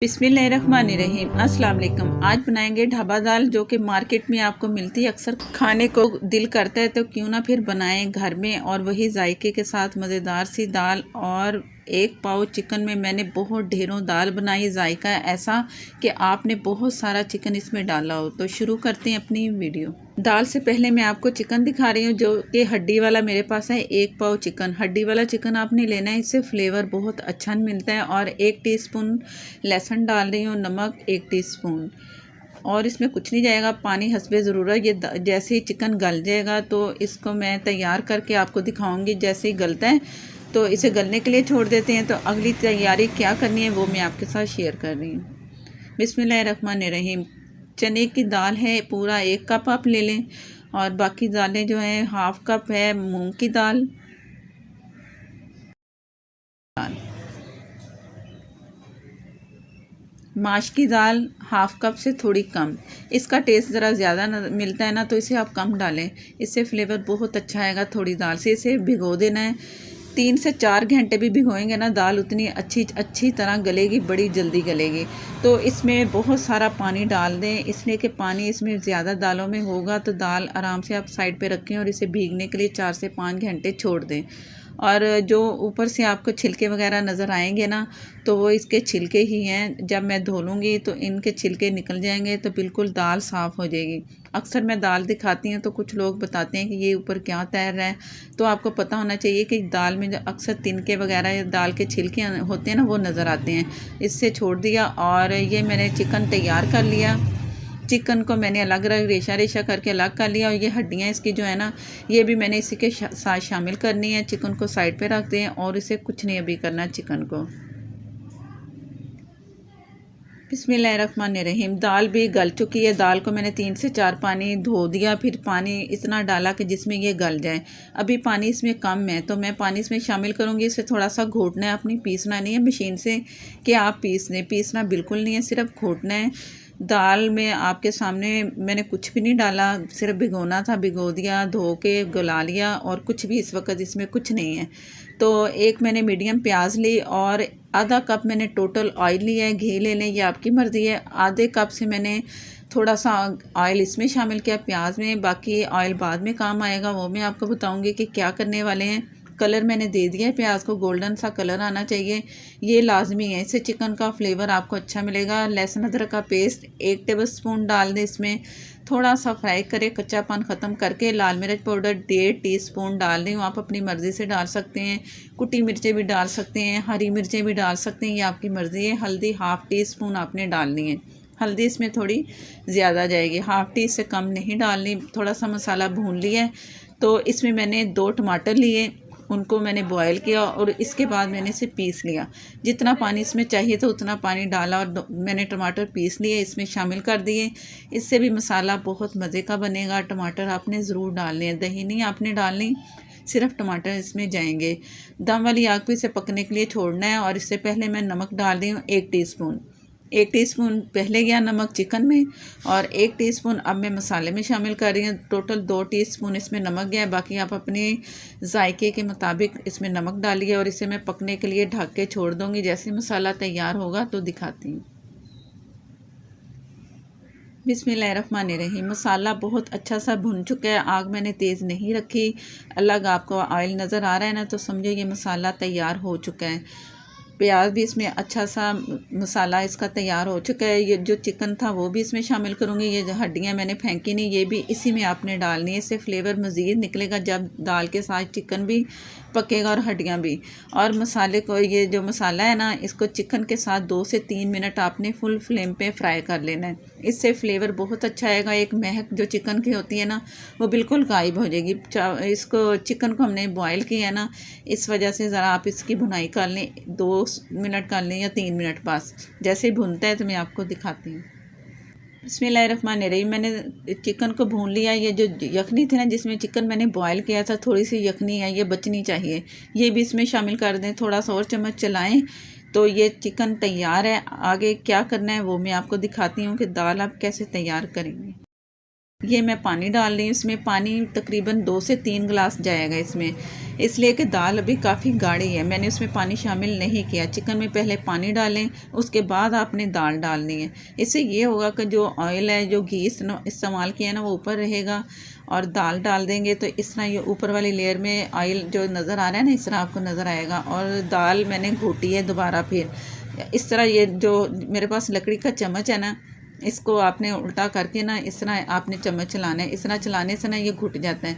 बिस्मिल्लाहिर्रहमानिर्रहीम। अस्सलाम वालेकुम। आज बनाएंगे ढाबा दाल, जो कि मार्केट में आपको मिलती है। अक्सर खाने को दिल करता है तो क्यों ना फिर बनाएं घर में, और वही जायके के साथ मज़ेदार सी दाल। और एक पाव चिकन में मैंने बहुत ढेरों दाल बनाई। जायका ऐसा कि आपने बहुत सारा चिकन इसमें डाला हो। तो शुरू करते हैं अपनी वीडियो। दाल से पहले मैं आपको चिकन दिखा रही हूँ, जो कि हड्डी वाला मेरे पास है। एक पाव चिकन, हड्डी वाला चिकन आपने लेना है, इससे फ्लेवर बहुत अच्छा मिलता है। और 1 टीस्पून लहसुन डाल रही हूँ, नमक 1 टीस्पून, और इसमें कुछ नहीं जाएगा, पानी हस्बे ज़रूरत। ये जैसे ही चिकन गल जाएगा तो इसको मैं तैयार करके आपको दिखाऊंगी। जैसे ही गलता है तो इसे गलने के लिए छोड़ देते हैं। तो अगली तैयारी क्या करनी है वो मैं आपके साथ शेयर कर रही हूँ। बिस्मिल्लाहिर्रहमानिर्रहीम। चने की दाल है, पूरा 1 कप आप ले लें, और बाकी दालें जो हैं हाफ़ कप है मूंग की दाल, माश की दाल हाफ़ कप से थोड़ी कम। इसका टेस्ट ज़रा ज़्यादा मिलता है ना, तो इसे आप कम डालें, इससे फ्लेवर बहुत अच्छा आएगा थोड़ी दाल से। इसे भिगो देना है, 3 से 4 घंटे भी भिगोएंगे ना, दाल उतनी अच्छी तरह गलेगी, बड़ी जल्दी गलेगी। तो इसमें बहुत सारा पानी डाल दें, इसलिए कि पानी इसमें ज़्यादा दालों में होगा। तो दाल आराम से आप साइड पे रखें और इसे भीगने के लिए 4 से 5 घंटे छोड़ दें। और जो ऊपर से आपको छिलके वगैरह नज़र आएंगे ना, तो वो इसके छिलके ही हैं। जब मैं धो लूँगी तो इनके छिलके निकल जाएंगे, तो बिल्कुल दाल साफ़ हो जाएगी। अक्सर मैं दाल दिखाती हूँ तो कुछ लोग बताते हैं कि ये ऊपर क्या तैर रहा है। तो आपको पता होना चाहिए कि दाल में जो अक्सर तिनके वगैरह या दाल के छिलके होते हैं ना, वो नज़र आते हैं। इससे छोड़ दिया, और ये मैंने चिकन तैयार कर लिया। चिकन को मैंने अलग अलग रेशा रेशा करके अलग कर लिया। और ये हड्डियाँ इसकी जो है ना, ये भी मैंने इसी के साथ शामिल करनी है। चिकन को साइड पे रखते हैं और इसे कुछ नहीं अभी करना चिकन को। बिस्मिल्लाहिर्रहमानिर्रहीम। दाल भी गल चुकी है। दाल को मैंने 3 से 4 पानी धो दिया, फिर पानी इतना डाला कि जिसमें ये गल जाए। अभी पानी इसमें कम है तो मैं पानी इसमें शामिल करूँगी। इसे थोड़ा सा घोटना है, अपनी पीसना नहीं है मशीन से कि आप पीस लें, पीसना बिल्कुल नहीं है, सिर्फ घोटना है। दाल में आपके सामने मैंने कुछ भी नहीं डाला, सिर्फ भिगोना था, भिगो दिया, धो के गला लिया, और कुछ भी इस वक्त इसमें कुछ नहीं है। तो एक मैंने मीडियम प्याज ली, और आधा कप मैंने टोटल ऑयल लिया है। घी ले लें, ये आपकी मर्ज़ी है। आधे कप से मैंने थोड़ा सा ऑयल इसमें शामिल किया प्याज में। बाकी ऑयल बाद में काम आएगा, वो मैं आपको बताऊंगी कि क्या करने वाले हैं। कलर मैंने दे दिया है, प्याज को गोल्डन सा कलर आना चाहिए, ये लाजमी है, इससे चिकन का फ्लेवर आपको अच्छा मिलेगा। लहसुन अदरक का पेस्ट 1 टेबलस्पून डाल दें इसमें, थोड़ा सा फ्राई करें कच्चापन ख़त्म करके। लाल मिर्च पाउडर 1.5 टीस्पून डाल रही हूँ, आप अपनी मर्ज़ी से डाल सकते हैं। कुटी मिर्चें भी डाल सकते हैं, हरी मिर्चें भी डाल सकते हैं, ये आपकी मर्ज़ी है। हल्दी हाफ़ टीस्पून आपने डालनी है, हल्दी इसमें थोड़ी ज़्यादा जाएगी, हाफ़ टी से कम नहीं डालनी। थोड़ा सा मसाला भून लिया है, तो इसमें मैंने 2 टमाटर लिए, उनको मैंने बॉयल किया, और इसके बाद मैंने इसे पीस लिया। जितना पानी इसमें चाहिए था उतना पानी डाला, और मैंने टमाटर पीस लिए इसमें शामिल कर दिए। इससे भी मसाला बहुत मज़े का बनेगा। टमाटर आपने ज़रूर डालने हैं, दही नहीं आपने डालनी, सिर्फ टमाटर इसमें जाएंगे। दम वाली आग पे इसे पकने के लिए छोड़ना है। और इससे पहले मैं नमक डाल रही हूँ 1 टीस्पून। 1 टीस्पून पहले गया नमक चिकन में, और 1 टीस्पून अब मैं मसाले में शामिल कर रही हूँ। टोटल 2 टीस्पून इसमें नमक गया है। बाकी आप अपने जायके के मुताबिक इसमें नमक डालिए, और इसे मैं पकने के लिए ढक के छोड़ दूँगी। जैसे मसाला तैयार होगा तो दिखाती हूँ। बिस्मिल्लाहिर्रहमानिर्रहीम। मसाला बहुत अच्छा सा भुन चुका है, आग मैंने तेज़ नहीं रखी। अलग आपको ऑयल नज़र आ रहा है ना, तो समझो ये मसाला तैयार हो चुका है। प्याज भी इसमें अच्छा सा मसाला इसका तैयार हो चुका है। ये जो चिकन था वो भी इसमें शामिल करूँगी। ये जो हड्डियाँ मैंने फेंकी नहीं, ये भी इसी में आपने डालनी है, इससे फ्लेवर मज़ीद निकलेगा जब दाल के साथ चिकन भी पकेगा और हड्डियाँ भी। और मसाले को, ये जो मसाला है ना, इसको चिकन के साथ 2 से 3 मिनट आपने फुल फ्लेम पे फ्राई कर लेना है। इससे फ्लेवर बहुत अच्छा आएगा। एक महक जो चिकन की होती है ना, वो बिल्कुल गायब हो जाएगी। इसको चिकन को हमने बॉयल किया है ना, इस वजह से ज़रा आप इसकी भुनाई कर लें, 2 मिनट कर लें या 3 मिनट बस। जैसे ही भुनता है तो मैं आपको दिखाती हूँ। बिस्मिल्लाहिर्रहमानिर्रहीम। मैंने चिकन को भून लिया। ये जो यखनी थी ना, जिसमें चिकन मैंने बॉयल किया था, थोड़ी सी यखनी है, ये बचनी चाहिए, ये भी इसमें शामिल कर दें। थोड़ा सा और चम्मच चलाएं तो ये चिकन तैयार है। आगे क्या करना है वो मैं आपको दिखाती हूँ कि दाल आप कैसे तैयार करेंगे। ये मैं पानी डाल रही हूँ, इसमें पानी तकरीबन 2 से 3 गिलास जाएगा इसमें, इसलिए कि दाल अभी काफ़ी गाढ़ी है। मैंने उसमें पानी शामिल नहीं किया। चिकन में पहले पानी डालें, उसके बाद आपने दाल डालनी है। इससे ये होगा कि जो ऑयल है, जो घी इस्तेमाल किया है ना, वो ऊपर रहेगा। और दाल डाल देंगे तो इस तरह ये ऊपर वाली लेयर में ऑयल जो नज़र आ रहा है ना, इस तरह आपको नज़र आएगा। और दाल मैंने घोटी है दोबारा फिर इस तरह। ये जो मेरे पास लकड़ी का चम्मच है ना, इसको आपने उल्टा करके ना इस तरह आपने चम्मच चलाना है। इस तरह चलाने से ना ये घुट जाता है।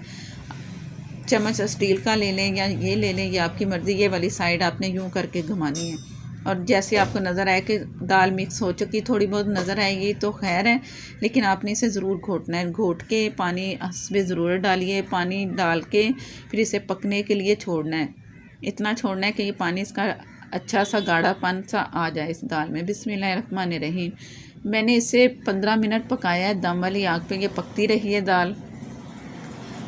चम्मच स्टील का ले लें या ये ले लें, ये आपकी मर्ज़ी। ये वाली साइड आपने यूं करके घुमानी है। और जैसे आपको नज़र आए कि दाल मिक्स हो चुकी, थोड़ी बहुत नज़र आएगी तो खैर है, लेकिन आपने इसे ज़रूर घोटना है। घोट के पानी इसमें ज़रूर डालिए। पानी डाल के फिर इसे पकने के लिए छोड़ना है। इतना छोड़ना है कि ये पानी इसका अच्छा सा गाढ़ापन सा आ जाए इस दाल में। बिस्मिल्लाहिर्रहमानिर्रहीम। मैंने इसे 15 मिनट पकाया है दम वाली आग पे। ये पकती रही है दाल।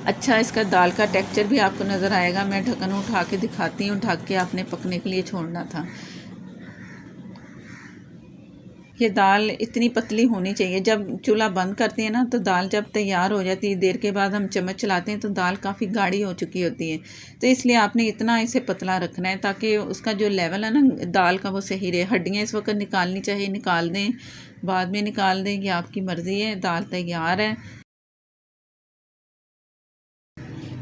अच्छा इसका दाल का टेक्सचर भी आपको नज़र आएगा। मैं ढक्कन उठा के दिखाती हूँ। ढक के आपने पकने के लिए छोड़ना था। ये दाल इतनी पतली होनी चाहिए। जब चूल्हा बंद करते हैं ना, तो दाल जब तैयार हो जाती है, देर के बाद हम चम्मच चलाते हैं तो दाल काफ़ी गाढ़ी हो चुकी होती है। तो इसलिए आपने इतना इसे पतला रखना है ताकि उसका जो लेवल है ना दाल का, वो सही रहे। हड्डियाँ इस वक्त निकालनी चाहिए, निकाल दें, बाद में निकाल दें, ये आपकी मर्ज़ी है। दाल तैयार है।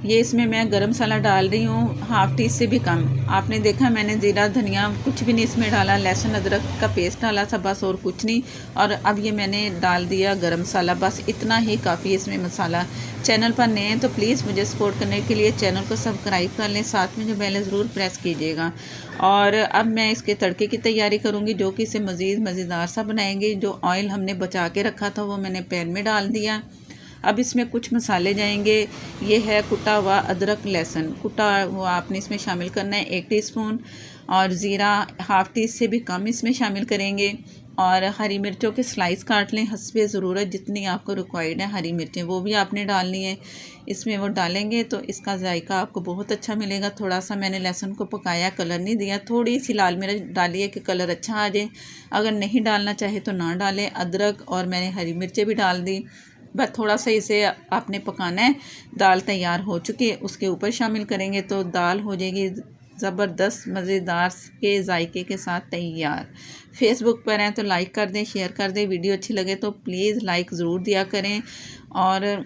ये इसमें मैं गरम मसाला डाल रही हूँ हाफ़ टी से भी कम। आपने देखा मैंने ज़ीरा धनिया कुछ भी नहीं इसमें डाला। लहसुन अदरक का पेस्ट डाला था बस, और कुछ नहीं। और अब ये मैंने डाल दिया गरम मसाला, बस इतना ही काफ़ी है इसमें मसाला। चैनल पर नए हैं तो प्लीज़ मुझे सपोर्ट करने के लिए चैनल को सब्सक्राइब कर लें, साथ में जो बेल है ज़रूर प्रेस कीजिएगा। और अब मैं इसके तड़के की तैयारी करूँगी, जो कि इसे मज़ीद मज़ेदार सा बनाएंगे। जो ऑयल हमने बचा के रखा था वो मैंने पैन में डाल दिया। अब इसमें कुछ मसाले जाएंगे। ये है कुटा हुआ अदरक लहसुन, कुटा हुआ आपने इसमें शामिल करना है 1 टीस्पून। और ज़ीरा हाफ़ टी से भी कम इसमें शामिल करेंगे। और हरी मिर्चों के स्लाइस काट लें हस्बे ज़रूरत, जितनी आपको रिक्वायर्ड है हरी मिर्चें वो भी आपने डालनी है। इसमें वो डालेंगे तो इसका जायका आपको बहुत अच्छा मिलेगा। थोड़ा सा मैंने लहसुन को पकाया, कलर नहीं दिया। थोड़ी सी लाल मिर्च डाली है कि कलर अच्छा आ जाए। अगर नहीं डालना चाहे तो ना डालें। अदरक और मैंने हरी मिर्चें भी डाल दी। बस थोड़ा सा इसे आपने पकाना है। दाल तैयार हो चुकी है, उसके ऊपर शामिल करेंगे तो दाल हो जाएगी ज़बरदस्त मज़ेदार के जायके के साथ तैयार। फेसबुक पर हैं तो लाइक कर दें, शेयर कर दें। वीडियो अच्छी लगे तो प्लीज़ लाइक ज़रूर दिया करें। और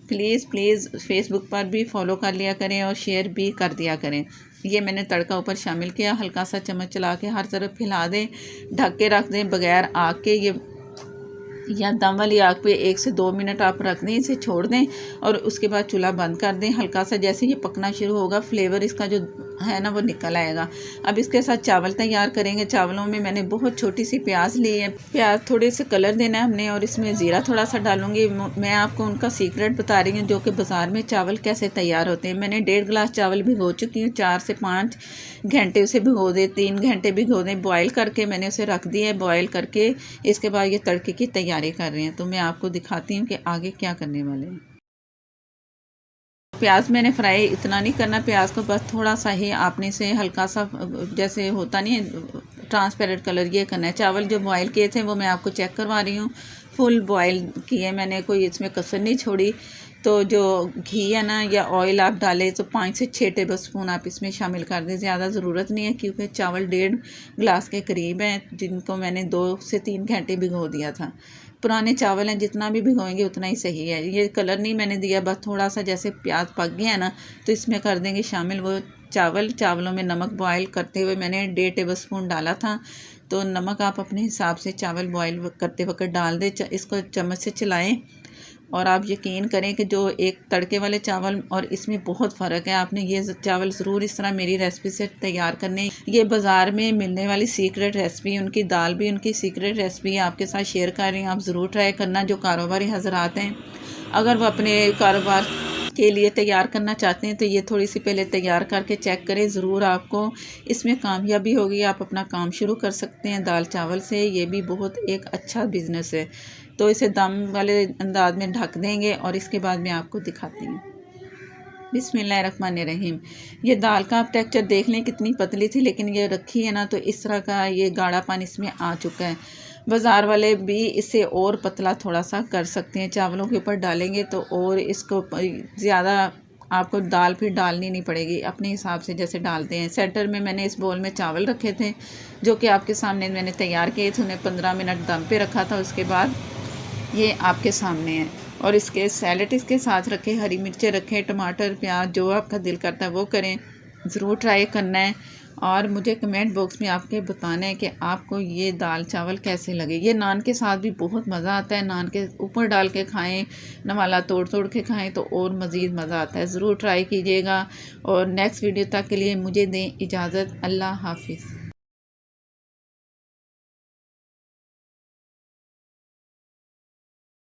प्लीज़ फेसबुक पर भी फॉलो कर लिया करें और शेयर भी कर दिया करें। ये मैंने तड़का ऊपर शामिल किया। हल्का सा चम्मच चला के हर तरफ फैला दें, ढक के रख दें बग़ैर आग के। ये या दम वाली आग पे 1 से 2 मिनट आप रख दें, इसे छोड़ दें और उसके बाद चूल्हा बंद कर दें। हल्का सा जैसे ये पकना शुरू होगा, फ्लेवर इसका जो है ना वो निकल आएगा। अब इसके साथ चावल तैयार करेंगे। चावलों में मैंने बहुत छोटी सी प्याज ली है। प्याज थोड़े से कलर देना है हमने, और इसमें ज़ीरा थोड़ा सा डालूंगी। मैं आपको उनका सीक्रेट बता रही हूँ, जो कि बाज़ार में चावल कैसे तैयार होते हैं। मैंने 1.5 गिलास चावल भिगो चुकी हूँ। 4 से 5 घंटे उसे भिगो दें, 3 घंटे भिगो दें। बॉयल करके मैंने उसे रख दिया है। बॉयल करके इसके बाद ये तड़के की तैयारी कर रहे हैं, तो मैं आपको दिखाती हूँ कि आगे क्या करने वाले हैं। प्याज मैंने फ्राई इतना नहीं करना, प्याज को बस थोड़ा सा ही आपने से हल्का सा जैसे होता नहीं है ट्रांसपेरेंट कलर, ये करना है। चावल जो बॉयल किए थे वो मैं आपको चेक करवा रही हूँ। फुल बॉयल किए मैंने, कोई इसमें कसर नहीं छोड़ी। तो जो घी है ना या ऑयल आप डालें तो 5 से 6 टेबल स्पून आप इसमें शामिल कर दें। ज़्यादा ज़रूरत नहीं है क्योंकि चावल 1.5 गिलास के करीब हैं, जिनको मैंने 2 से 3 घंटे भिगो दिया था। पुराने चावल हैं, जितना भी भिगोएंगे उतना ही सही है। ये कलर नहीं मैंने दिया, बस थोड़ा सा जैसे प्याज पक गया ना तो इसमें कर देंगे शामिल वो चावल। चावलों में नमक बॉयल करते हुए मैंने 1.5 टेबल स्पून डाला था। तो नमक आप अपने हिसाब से चावल बॉयल करते वक्त डाल दें। इसको चम्मच से चलाएं और आप यकीन करें कि जो एक तड़के वाले चावल और इसमें बहुत फ़र्क है। आपने ये चावल ज़रूर इस तरह मेरी रेसिपी से तैयार करने। ये बाज़ार में मिलने वाली सीक्रेट रेसिपी, उनकी दाल भी उनकी सीक्रेट रेसिपी आपके साथ शेयर कर रही हूँ। आप ज़रूर ट्राई करना। जो कारोबारी हजरात हैं, अगर वो अपने कारोबार के लिए तैयार करना चाहते हैं तो ये थोड़ी सी पहले तैयार करके चेक करें। ज़रूर आपको इसमें कामयाबी होगी। आप अपना काम शुरू कर सकते हैं दाल चावल से। ये भी बहुत एक अच्छा बिज़नेस है। तो इसे दम वाले अंदाज में ढक देंगे और इसके बाद मैं आपको दिखाती हूँ। बिस्मिल्लाहिर्रहमानिर्रहीम। ये दाल का आप टेक्सचर देख लें कितनी पतली थी, लेकिन ये रखी है ना तो इस तरह का ये गाढ़ापन इसमें आ चुका है। बाज़ार वाले भी इससे और पतला थोड़ा सा कर सकते हैं, चावलों के ऊपर डालेंगे तो और इसको ज़्यादा आपको दाल फिर डालनी नहीं पड़ेगी, अपने हिसाब से जैसे डालते हैं। सेंटर में मैंने इस बोल में चावल रखे थे जो कि आपके सामने मैंने तैयार किए थे, उन्हें 15 मिनट दम पे रखा था। उसके बाद ये आपके सामने है और इसके सैलेड इसके साथ रखें, हरी मिर्चें रखें, टमाटर प्याज जो आपका दिल करता है वो करें। ज़रूर ट्राई करना है और मुझे कमेंट बॉक्स में आपके बताना है कि आपको ये दाल चावल कैसे लगे। ये नान के साथ भी बहुत मज़ा आता है, नान के ऊपर डाल के खाएं, नवाला तोड़ तोड़ के खाएं तो और मज़ीद मज़ा आता है। ज़रूर ट्राई कीजिएगा और नेक्स्ट वीडियो तक के लिए मुझे दें इजाज़त। अल्लाह हाफिज़।